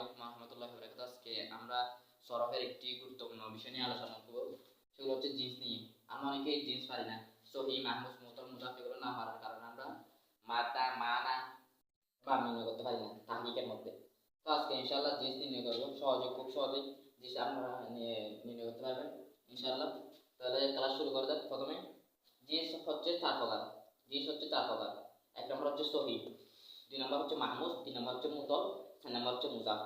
রহমতুল্লাহি ওয়া বারাকাতুহু। আজকে আমরা সরফের একটি গুরুত্বপূর্ণ বিষয় নিয়ে আলোচনা করব, সেগুলো হচ্ছে জিন্স নিয়ে। আমরা অনেকেই জিন্স পারি না, সহি, মাহমুজ, মুতল, মুজাফ এগুলো না পারার কারণে আমরা মাদা, মানা বা নির্ণয় করতে পারি না তাহকিকের মধ্যে। তো আজকে ইনশাআল্লাহ জিন্স নির্ণয় করব, খুব সহজেই জিন্স আপনারা নির্ণয় করতে পারবেন ইনশাআল্লাহ। তাহলে ক্লাস শুরু করা যাক। প্রথমে জিন্স হচ্ছে চার প্রকার। এক নম্বর হচ্ছে সহি, দুই নম্বর হচ্ছে মাহমুজ, তিন নম্বর হচ্ছে মুতল, চার নম্বর হচ্ছে মুজাফ।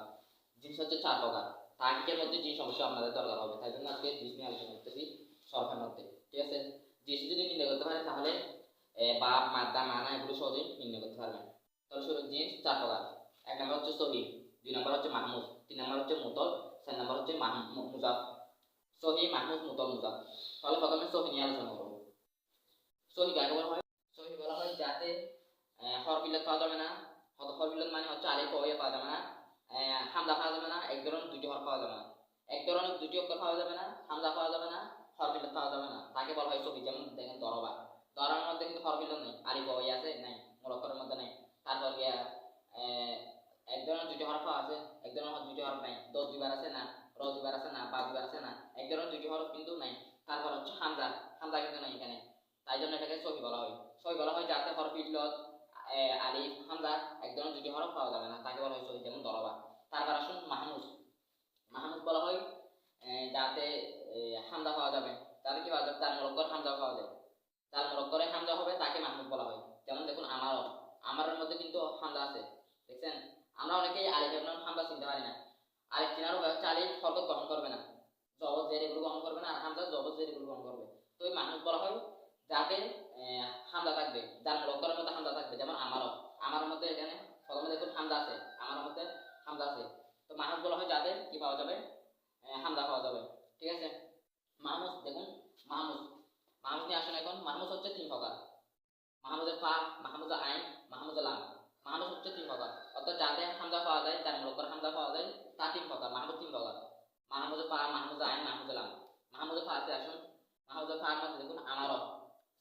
জিনিস হচ্ছে চার প্রকার। তার্কিকের মধ্যে জিনিস অবশ্যই আপনাদের দরকার হবে, তাই জন্য আজকে জিনিস নিয়ে আলোচনা করতেছি সরফের মধ্যে। ঠিক আছে, জিনিস যদি নির্ণয় করতে পারেন তাহলে বাপ, মাদ্দা, মানা এগুলো সহজেই নির্ণয় করতে পারবেন। তাহলে শুরু, জিনিস চার প্রকার। এক নম্বর হচ্ছে সহি, দুই নম্বর হচ্ছে মাহমুদ, তিন নম্বর হচ্ছে মুতল, চার নম্বর হচ্ছে মুজাফ। সহি, মাহমুদ, মুতল, মুজাফ। তাহলে প্রথমে সহি নিয়ে আলোচনা করব। সহি কাকে বলা হয়? সহি বলা হয় যাতে হরফ ইল্লাত পাওয়া যাবে না। হরফ ইল্লাত মানে হচ্ছে আলিফ ও ইয়া পাওয়া যাবে না, হামজা পাওয়া যাবে না, এক ধরনের দুইটি হরফ পাওয়া যাবে না, এক ধরনের দুইটি অক্ষর পাওয়া যাবে না, হামজা পাওয়া যাবে না, হরফ ইল্লাত পাওয়া যাবে না, তাকে বলা হয় সহি। যেমন দেখেন দরবা, দরার মধ্যে কিন্তু হরফ ইল্লাত নেই, আলিফ ও ইয়া আছে নাই, মূল অক্ষরের মধ্যে নাই। তারপর গিয়া এক ধরনের দুইটি হরফ আছে, এক ধরনের দুইটি হরফ নাই, দ দুইবার আছে না, র দুইবার আছে না, বা দুইবার আছে না, এক ধরনের দুইটি হরফ কিন্তু নাই। তারপর হচ্ছে হামজা, হামজা কিন্তু নাই এখানে, তাই জন্য এটাকে সহি বলা হয়। সহি বলা হয় যাতে হরফ ইল্লাত আলিফ, হামজা এক ধরনের দুইটি হরফ পাওয়া যাবে না, তাকে বলা হয় সহি। যেমন দরবা। তারপর আসুন মাহমুদ। মাহমুদ বলা হয় যাতে হামজা পাওয়া যাবে, তাহলে কি পাওয়া যাবে, তার মুরক্কর হামজা পাওয়া যায়, তার মুরক্করে হামজা হবে, তাকে মাহমুদ বলা হয়। যেমন দেখুন আমারও, আমারের মধ্যে কিন্তু হামজা আছে, দেখছেন। আমরা অনেকেই আলিফের নাম হামজা চিনতে পারি না। আলিফ চিনার উপায় হচ্ছে আলিফ হরকত গ্রহণ করবে না, জবর জের এগুলো গ্রহণ করবে না, আর হামজা জবর জের এগুলো গ্রহণ করবে। তো এই মাহমুদ বলা হয় যাতে হামজা থাকবে, যার মুরক্করের মধ্যে হামজা থাকবে। যেমন আমারও, আমার মধ্যে এখানে প্রথমে দেখুন হামজা আছে, আমার মধ্যে হামজা আছে। তো মাহমুদ বলা হয় যাতে কি পাওয়া যাবে, হামজা পাওয়া যাবে। ঠিক আছে। মাহমুদ দেখুন, মাহমুদ, মাহমুদ নিয়ে আসুন এখন। মাহমুদ হচ্ছে তিন প্রকার: মাহমুদের ফা, মাহমুদের আইন, মাহমুদের লাম। মাহমুদ হচ্ছে তিন প্রকার, অর্থাৎ যাতে হামজা পাওয়া যায়, যার মুরক্কর হামজা পাওয়া যায়, তা তিন প্রকার। মাহমুদ তিন প্রকার: মাহমুদের ফা, মাহমুদের আইন, মাহমুদের লাম। মাহমুদের ফাতে আসুন। মাহমুদের ফার মধ্যে দেখুন আমারও,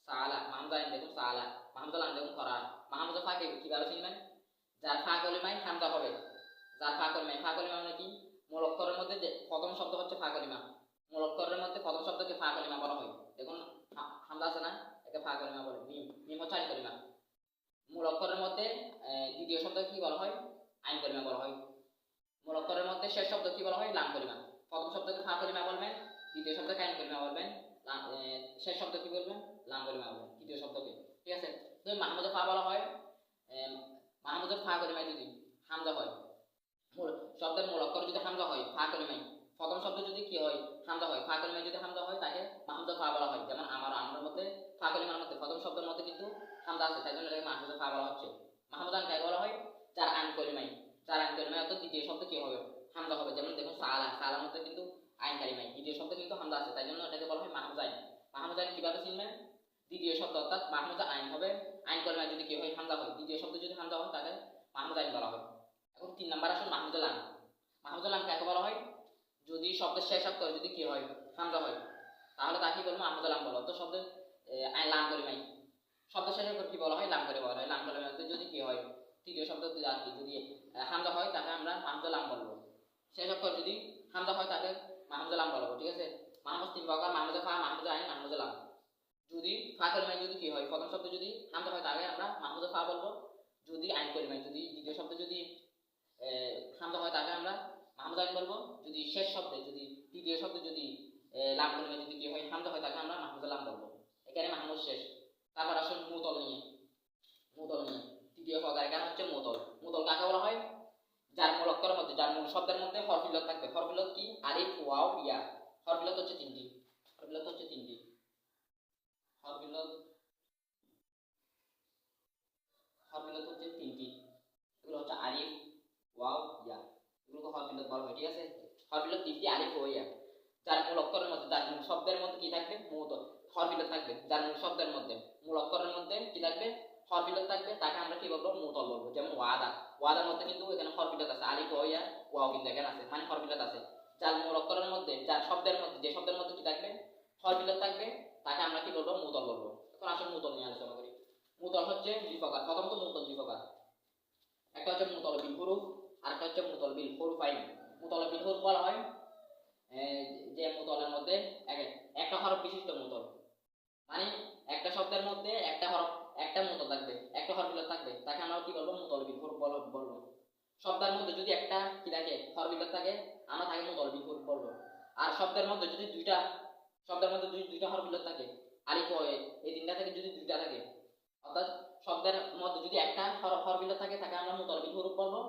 সালা। মাহমুদের আইন দেখুন সালা, মাহমুদের লাম দেখুন করা। মাহমুদের ফাকে কিভাবে চিনবেন? যার ফা কলিমায় হামজা হবে, যার ফা কলিমায়, ফা কলিমা মানে কি, মূল অক্ষরের মধ্যে যে প্রথম শব্দ হচ্ছে ফা কলিমা, মূল অক্ষরের মধ্যে প্রথম শব্দকে ফা কলিমা বলা হয়। দেখুন হামজা আছে না, একে ফা কলিমা বলে। মিম, মিম হচ্ছে আইন কলিমা। মূল অক্ষরের মধ্যে দ্বিতীয় শব্দ কি বলা হয়? আইন কলিমা বলা হয়। মূল অক্ষরের মধ্যে শেষ শব্দ কি বলা হয়? লাম কলিমা। প্রথম শব্দকে ফা কলিমা বলবেন, দ্বিতীয় শব্দকে আইন কলিমা বলবেন, শেষ শব্দ কি বলবেন? লাম কলিমা বলবেন তৃতীয় শব্দকে। ঠিক আছে। তো মাহমুদের ফা বলা হয়, মাহমুদের ফা কলিমায় যদি হামজা হয়, মূল শব্দের মূল অক্ষর যদি হামজা হয়, ফা কলিমায় প্রথম শব্দ যদি কি হয়? হামজা হয়। ফা কলিমায় যদি হামজা হয় তাকে মাহমুদের ফা বলা হয়। যেমন আমার, আমার মধ্যে ফা কলিমার মধ্যে প্রথম শব্দের মধ্যে কিন্তু হামজা আছে, তাই জন্য এটাকে মাহমুদের ফা বলা হচ্ছে। মাহমুদান কাকে বলা হয়? যার আইন কলিমায়, যার আইন কলিমায় অর্থাৎ দ্বিতীয় শব্দ কি হবে? হামজা হবে। যেমন দেখুন সালা, সালার মধ্যে কিন্তু আইন কালিমায় দ্বিতীয় শব্দ কিন্তু হামজা আছে, তাই জন্য এটাকে বলা হয় মাহমুদ আইন। মাহমুদ আইন কিভাবে চিনবেন? দ্বিতীয় শব্দ অর্থাৎ মাহমুদ আইন হবে, আইন কলিমায় যদি কি হয়? হামজা হয়। দ্বিতীয় শব্দ যদি হামজা হয় তাকে মাহমুদ আইন বলা হয়। এখন তিন নাম্বার আসুন মাহমুদুল আম। মাহমুদুল আম কাকে বলা হয়? যদি শব্দের শেষ অক্ষর যদি কি হয়? হামজা হয়, তাহলে তাকে বলবো মাহমুদুল আম বলো। তো শব্দের লাম কলিমাই, শব্দের শেষ অক্ষর কি বলা হয়? লাম করে বলা হয়। লাম কলিমায় যদি কি হয়? তৃতীয় শব্দ যদি হামজা হয় তাকে আমরা মাহমুদুল আম বলবো। শেষ অক্ষর যদি হামজা হয় তাকে মাহমুদুল আম বলবো। ঠিক আছে। মাহমুদ তিন প্রকার: মাহমুদে ফা, মাহমুদে আইন, মাহমুদুল আম। যদি ফা কলিমায় যদি কি হয়? প্রথম শব্দ যদি হামজা হয় তাকে আমরা মাহমুদে ফা বলবো। যদি আইন কলিমায় যদি দ্বিতীয় শব্দ যদি হামজা হয় তাকে আমরা মাহমুদ আইন বলবো। যদি শেষ শব্দে যদি তৃতীয় শব্দে যদি লাম কলিমা যদি কি হয়? হামজা হয় তাকে আমরা মাহমুদুল লাম বলবো। এখানে মাহমুদ শেষ। তারপর আসুন মুতল নিয়ে। মুতল নিয়ে তৃতীয় প্রকার, এখানে হচ্ছে মুতল। মুতল কাকে বলা হয়? যার মূল অক্ষরের মধ্যে, যার মূল শব্দের মধ্যে হরফ ইল্লাত থাকবে। হরফ ইল্লাত কি? আলিফ, ওয়াও, ইয়া। হরফ ইল্লাত হচ্ছে তিনটি। হরফ ইল্লাত হচ্ছে তিনটি। হরফ ইল্লাত, হরফ ইল্লাত হচ্ছে তিনটি। এগুলো হচ্ছে আলিফ, ওয়াও, ইয়া। এগুলোকে হরফ ইল্লাত বলা হয়। ঠিক আছে। হরফ ইল্লাত তিনটি: আলিফ, ওয়াও, ইয়া। যার মূল অক্ষরের মধ্যে, যার মূল শব্দের মধ্যে কি থাকবে? মুতল, হরফ ইল্লাত থাকবে। যার মূল শব্দের মধ্যে, মূল অক্ষরের মধ্যে কি থাকবে? হরফ ইল্লাত থাকবে, তাকে আমরা কি বলবো? মুতল বলবো। যেমন ওয়াদা, ওয়াদার মধ্যে কিন্তু এখানে হরফ ইল্লাত আছে, আলিফ, ওয়াও, ইয়া, ওয়াও কিন্তু এখানে আছে, মানে হরফ ইল্লাত আছে। যার মূল অক্ষরের মধ্যে, যার শব্দের মধ্যে, যে শব্দের মধ্যে কি থাকবে? হরফ ইল্লাত থাকবে, তাকে আমরা কি বলবো? মুতল বলবো। এখন আসলে মুতল নিয়ে আলোচনা করি। মুতল হচ্ছে দুই প্রকার। প্রথমত মুতল দুই প্রকার। একটা হচ্ছে মুতল বিল হুরুফ, আর একটা হচ্ছে মুতলবিল হুরুফাইন। মুতলবিল হুরুফ বলা হয় যে মুতলের মধ্যে একটা হরফ বিশিষ্ট মুতল, মানে একটা শব্দের মধ্যে একটা হরফ একটা মুতল থাকবে, একটা হরফিলত থাকবে, তাকে আমরা কি বলবো মুতলবিল হুরুফ বলবো। শব্দের মধ্যে যদি একটা কি থাকে হরফিলত থাকে আমরা তাকে মুতলবিল হুরুফ বলবো। আর শব্দের মধ্যে যদি দুইটা হরফিলত থাকে আলিফ ও এই তিনটা থেকে যদি দুইটা থাকে, অর্থাৎ শব্দের মধ্যে যদি একটা হরফিলত থাকে তাকে আমরা মুতলবিল হুরুফ বলবো।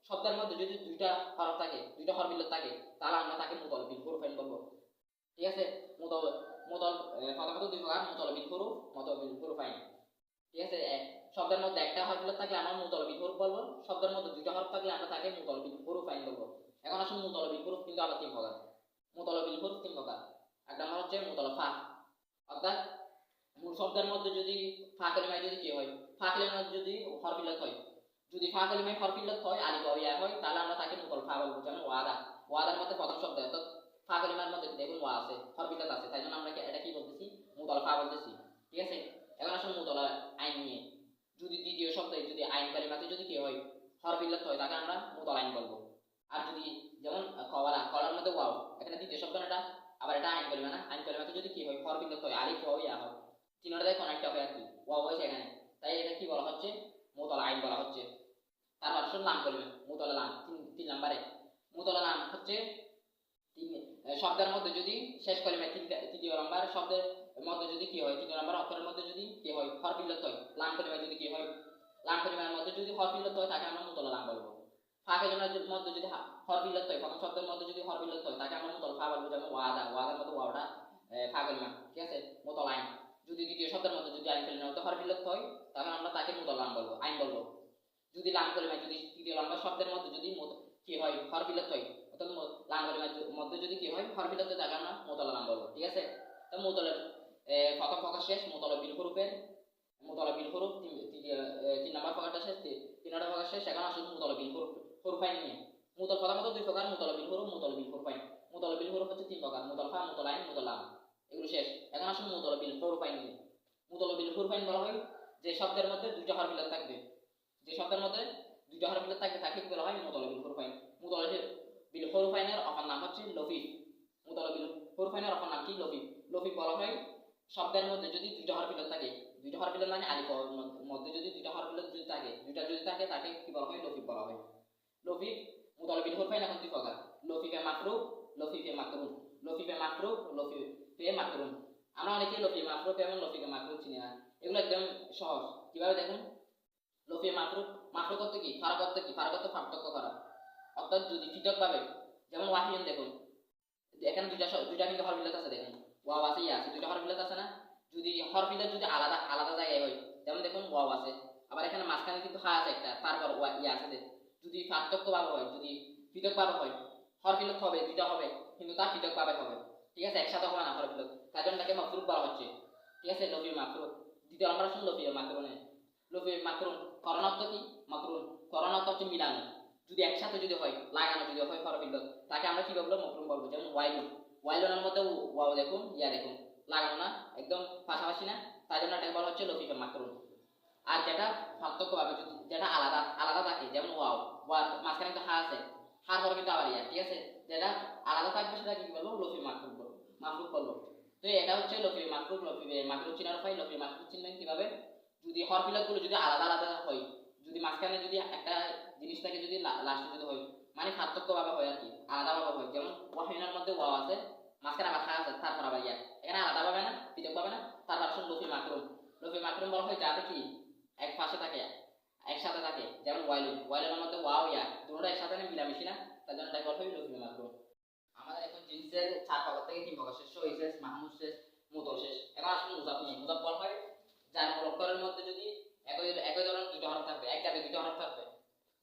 শব্দের মধ্যে যদি দুইটা হরফ থাকে দুইটা হরফিলত থাকে তাহলে আমরা তাকে মুতলবিল হুরুফাইন বলবো। ঠিক আছে, মুতল মুতল প্রথমত দুই প্রকার, মুতলবিল হুরুফ, মুতলবিল হুরুফাইন। ঠিক আছে, শব্দের মধ্যে একটা হরফিলত থাকলে আমরা মুতলবিল হুরুফ বলবো, শব্দের মধ্যে দুইটা হরফ থাকলে আমরা তাকে মুতলবিল হুরুফাইন বলবো। এখন আসুন মুতলবিল হুরুফ কিন্তু আবার তিন প্রকার। মুতলবিল হুরুফ তিন প্রকার। এক নম্বর হচ্ছে মুতলফা, অর্থাৎ শব্দের মধ্যে যদি ফা কালিমায় যদি কি হয়, ফা কালিমায় যদি হরফিলত হয়, যদি ফা কালিমায় হরফিলত হয় আলিফ ওয়া ইয়া হয় তাহলে আমরা তাকে মুতলফা বলবো। যেমন ওয়াদা, ওয়াদার মধ্যে প্রথম শব্দ অর্থাৎ ফা কালিমার মধ্যে দেখুন ওয়া আছে, হরফিলত আছে, তাই জন্য আমরা এটা কি বলতেছি মুতলফা বলতেছি। ঠিক আছে, এখন আসুন মুতলা আইন নিয়ে, যদি দ্বিতীয় শব্দে যদি আইন কালিমাতে যদি কি হয় হরফিলত হয় তাকে আমরা মুতল আইন বলবো। আর যদি যেমন কওয়ালা, কওয়ালার মধ্যে ওয়াও, এখানে দ্বিতীয় শব্দ না এটা, আবার এটা আইন কালিমা না, আইন কালিমাতে যদি কি হয় হরফিলত হয় আলিফ ওয়া ইয়া হয়, তিনটাতে কানেক্ট হবে আর কি, ওয়াও হয় সেখানে, তাই এটা কি বলা হচ্ছে মুতলা আইন বলা হচ্ছে। তারপর আসুন লাম কালিমা, মুতলা লাম তিন নম্বরে। মুতলা লাম হচ্ছে শব্দের মধ্যে যদি শেষ কালিমায় তৃতীয় নম্বর শব্দের মধ্যে যদি কি হয়, তৃতীয় নম্বর অক্ষরের মধ্যে যদি কি হয় হরফিলত হয়, লাম কালিমায় যদি কি হয়, লাম কালিমার মধ্যে যদি হরফিলত হয় তাকে আমরা মুতলা লাম বলবো। ফা কালিমার মধ্যে যদি হরফিলত হয়, প্রথম শব্দের মধ্যে যদি হরফিলত হয় তাকে আমরা মুতল ফা বলবো। যেমন ওয়াদা, ওয়াদার মধ্যে ওয়াওটা ফা কালিমা। ঠিক আছে, মুতল আইন। যদি দ্বিতীয় শব্দের মধ্যে যদি আইন কালিমার মধ্যে হরফিলত হয় তখন আমরা তাকে মুতল লাম বলবো, আইন বলবো। যদি লাম কালিমায় যদি তৃতীয় নম্বর শব্দের মধ্যে যদি কি হয় হরফিলত হয়, অর্থাৎ লাম কালিমার মধ্যে যদি কি হয় হরফিলত হয় তাকে আমরা মুতল লাম বলবো। ঠিক আছে, তো মুতলের প্রথম প্রকার শেষ, মুতলবিল হুরুফের, মুতলবিল হুরুফ তিন নম্বর প্রকারটা শেষ, তিন নম্বর প্রকার শেষ। এখন আসুন মুতলবিল হুরুফাইন নিয়ে। মুতল প্রথমত দুই প্রকার, মুতলবিল হুরুফ, মুতলবিল হুরুফাইন। মুতলবিল হুরুফ হচ্ছে তিন প্রকার, মুতলফা, মুতলাইন, মুতলাম, এগুলো শেষ। এখন আসুন মুতলবিল হুরুফাইন নিয়ে। মুতলবিল হুরুফাইন বলা হয় যে শব্দের মধ্যে দুইটা হরফিলত থাকবে, যে শব্দের মধ্যে দুইটা হরফিলত থাকবে তাকে বলা হয় মুতলবিল হুরুফাইন। মুতলবিল হুরুফাইনের অপর নাম হচ্ছে লফিফ। মুতলবিল হুরুফাইনের অপর নাম কি লফিফ। লফিফ বলা হয় শব্দের মধ্যে যদি দুইটা হরফিলত থাকে, দুইটা হরফিলত মানে আলিফ মধ্যে যদি দুইটা হরফিলত যদি থাকে, দুইটা যদি থাকে তাকে কি বলা হয় লফিফ বলা হয়। লফিফ মুতলবিল হুরফাইন এখন দুই প্রকার, লফিফে মাকরুফ, লফিফে মাকরুন। লফিফে মাকরুফ, লফিফে মাকরুন। আমরা অনেকে লফিফে মাকরুফ এবং লফিফে মাকরুন চিনি না, এগুলো একদম সহজ। কিভাবে দেখুন, লফিফে মাকরুফ, মাকরুফ করতে কি ফারাক করতে কি, ফারাক করতে পার্থক্য করা, অর্থাৎ যদি পৃথক ভাবে, যেমন ওয়াহিয়ন দেখুন এখানে দুইটা কিন্তু হরফিলত আছে, দেখুন ওয়াও আছে ইয়া আছে, দুইটা হরফিলত আছে না, যদি হরফিলত যদি আলাদা আলাদা জায়গায় হয়, যেমন দেখুন ওয়াও আছে, আবার এখানে মাঝখানে কিন্তু হা আছে একটা, তারপর ইয়া আছে, যদি পার্থক্য ভাবে হয়, যদি পৃথক ভাবে হয় হরফিলত হবে দুইটা হবে কিন্তু তা পৃথক ভাবে হবে। ঠিক আছে, একসাথে হবে না হরফিলত, তার জন্য তাকে মাকরুফ বলা হচ্ছে। ঠিক আছে, লফি মাকরুফ। দ্বিতীয় আমরা শুন লফি মাকরুনে। লফি মাকরুন করণ অর্থ কি, মাকরুন করণ অর্থ হচ্ছে মিলানো, যদি একসাথে যদি হয় লাগানো যদি হয় হরফিলত তাকে আমরা কি বলবো মাকরুন বলবো। যেমন ওয়াইলুন, ওয়াইলুনের মধ্যে ওয়াও দেখুন ইয়া দেখুন লাগানো না, একদম পাশাপাশি না, তাই জন্য এটাকে বলা হচ্ছে লফিফে মাকরুন। আর যেটা পার্থক্য ভাবে যদি যেটা আলাদা আলাদা থাকে, যেমন ওয়াও, ওয়ার মাঝখানে কিন্তু হা আছে, হার পরে কিন্তু আবার ইয়া। ঠিক আছে, যেটা আলাদা থাকবে সেটা কি বলবো লফি মাকরুফ বলবো, মাকরুফ বলবো। তো এটা হচ্ছে লফি মাকরুফ। লফি মাকরুফ চিনার উপায়, লফি মাকরুফ চিনবেন কিভাবে, যদি হরফিলত গুলো যদি আলাদা আলাদা হয়, যদি মাঝখানে যদি একটা জিনিস থাকে যদি লাস্টে যদি হয়, মানে পার্থক্য ভাবে হয় আর কি, আলাদা ভাবে হয়। যেমন ওয়াহিনের মধ্যে ওয়াও আছে, মাঝখানে আবার হা আছে, তারপর আবার ইয়া, এখানে আলাদা ভাবে না, পৃথক ভাবে না, তারপর আসুন লফি মাকরুফ। লফি মাকরুফ বলা হয় যাতে কি এক পাশে থাকে, একসাথে থাকে, যেমন ওয়াইলুন, ওয়াইলুনের মধ্যে ওয়াও ইয়া দুটোটা একসাথে না, মিলামিশি না, তার জন্য এটা বলা হয় লফি মাকরুফ। আমাদের এখন জিন্সের চার প্রকার থেকে তিন প্রকার শেষ, সহি শেষ, মাহমুদ শেষ, মুতল শেষ। এখন আসুন মুজাফ নিয়ে। মুজাফ বলা হয় যার মূল অক্ষরের মধ্যে যদি একই ধরনের দুটো হরফ থাকবে, এক জাতীয় দুটো হরফ থাকবে,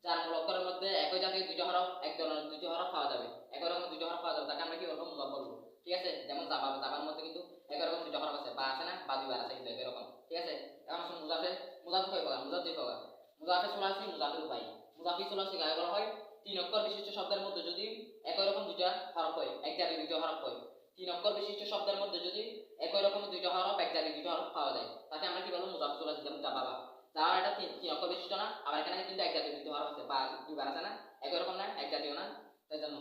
যার মূল অক্ষরের মধ্যে একই জাতীয় দুটো হরফ, এক ধরনের দুটো হরফ পাওয়া যাবে, একই রকম দুটো হরফ পাওয়া যাবে, তাকে আমরা কি বলবো মুজাফ বলবো। ঠিক আছে, যেমন জাবা, জাবার মধ্যে কিন্তু একই রকম দুটো হরফ আছে, বা আছে না, বা দুইবার আছে কিন্তু একই রকম। ঠিক আছে, এখন আসুন মুজাফে। মুজাফ কয় প্রকার, মুজাফ দুই প্রকার, মুজাফে সুলাসি, মুজাফে রুবাই। মুজাফি সুলাসি গায়ে বলা হয় তিন অক্ষর বিশিষ্ট শব্দের মধ্যে যদি একই রকম দুইটা হরফ হয়, এক জাতীয় দুটো হরফ হয়, তিন অক্ষর বিশিষ্ট শব্দের মধ্যে যদি একই রকম দুইটা হরফ, এক জাতীয় দুটো হরফ পাওয়া যায়, তাকে আমরা কি বলবো মুজাফি সুলাসি। যেমন জাবাবা, যাওয়ার এটা তিন অক্ষর বিশিষ্ট না, আবার এখানে কিন্তু এক জাতীয় দ্বিতীয় হরফ আছে বা দুইবার আছে না, একই রকম না, এক জাতীয় না, তাই জন্য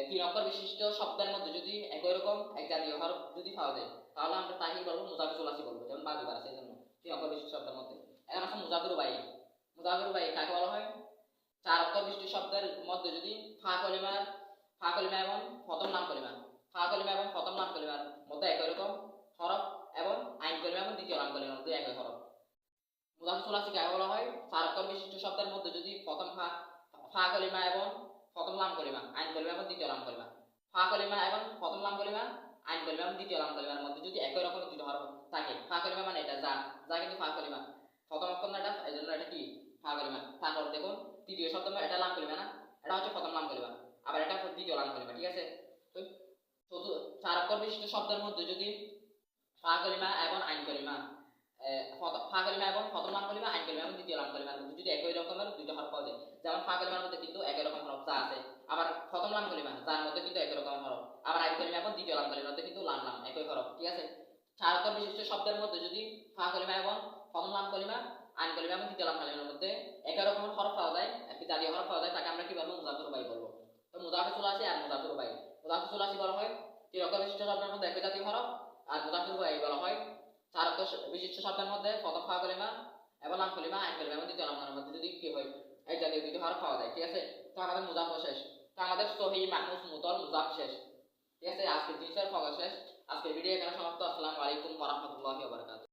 তিন অক্ষর বিশিষ্ট শব্দের মধ্যে যদি একই রকম এক জাতীয় হরফ যদি পাওয়া যায় তাহলে আমরা তাকে বলবো মুজাফির সুলাসি বলবো, যেমন বা দুইবার আছে এই জন্য তিন অক্ষর বিশিষ্ট শব্দের মধ্যে। এখন আছে মুজাফির রুবাই। মুজাফির রুবাই কাকে বলা হয়? চার অক্ষর বিশিষ্ট শব্দের মধ্যে যদি ফা কলিমা এবং প্রথম নাম কলিমা, ফা কলিমা এবং প্রথম নাম কলিমার মধ্যে একই রকম হরফ এবং আইন কলিমা এবং দ্বিতীয় নাম কলিমার মধ্যে একই হরফ। মুজাফির সুলাসি কাকে বলা হয়? চার অক্ষর বিশিষ্ট শব্দের মধ্যে যদি প্রথম ফা কলিমা এবং প্রথম নাম কলিমা, আইন কলিমা এবং দ্বিতীয় নাম কলিমা, ফা কলিমা এবং প্রথম নাম কলিমা, আইন কলিমা এবং দ্বিতীয় নাম কলিমার মধ্যে যদি একই রকম দুটো হরফ থাকে। ফা কলিমা মানে এটা যা, যা কিন্তু ফা কলিমা প্রথম অক্ষর না, এটা এই জন্য এটা কি ফা কলিমা। তারপর দেখুন তৃতীয় শব্দ এটা লাম কলিমা না, এটা হচ্ছে প্রথম নাম কলিমা, আবার এটা দ্বিতীয় নাম কলিমা, ঠিক আছে। তো চার অক্ষর বিশিষ্ট শব্দের মধ্যে যদি ফা কলিমা এবং আইন কলিমা, ফা কলিমা এবং প্রথম নাম কলিমা, আইন কলিমা এবং দ্বিতীয় নাম কলিমার মধ্যে যদি একই রকমের দুইটা হরফ পাওয়া যায়, যেমন ফা কলিমার মধ্যে কিন্তু একই রকম হরফ যা আছে, আবার প্রথম নাম কলিমা যার মধ্যে কিন্তু একই রকমের হরফ, আবার আইন কলিমা এবং দ্বিতীয় নাম কলিমার মধ্যে কিন্তু লাম নাম একই হরফ, ঠিক আছে। চার অক্ষর বিশিষ্ট শব্দের মধ্যে যদি ফা কলিমা এবং প্রথম নাম কলিমা, আইন কলিমা এবং দ্বিতীয় নাম কলিমার মধ্যে একই রকমের হরফ পাওয়া যায়, একটি জাতীয় হরফ পাওয়া যায়, তাকে আমরা কি বলবো? মুজাফির রুবাই বলবো। তো মুজাফির সুলাসি আর মুজাফির রুবাই। মুজাফির সুলাসি বলা হয় তিন অক্ষর বিশিষ্ট শব্দের মধ্যে একই জাতীয় হরফ, আর মুজাফির রুবাই বলা হয় চার অক্ষর বিশিষ্ট শব্দের মধ্যে প্রথম ফা কলিমা এবং লাম কলিমা, আইন কলিমা এবং দ্বিতীয় নাম কলিমার মধ্যে যদি কি হয় এক জাতীয় দুইটি হরফ পাওয়া যায়, ঠিক আছে। তো আমাদের মুজাফ শেষ, তো আমাদের সহি মাহমুদ মুতল মুজাফ শেষ, ঠিক আছে। আজকের জিনিসের ফোকাস শেষ। আজকের ভিডিও এখানে সমাপ্ত। আসসালামু আলাইকুম ওয়া রাহমাতুল্লাহি ওয়া বারাকাতুহু।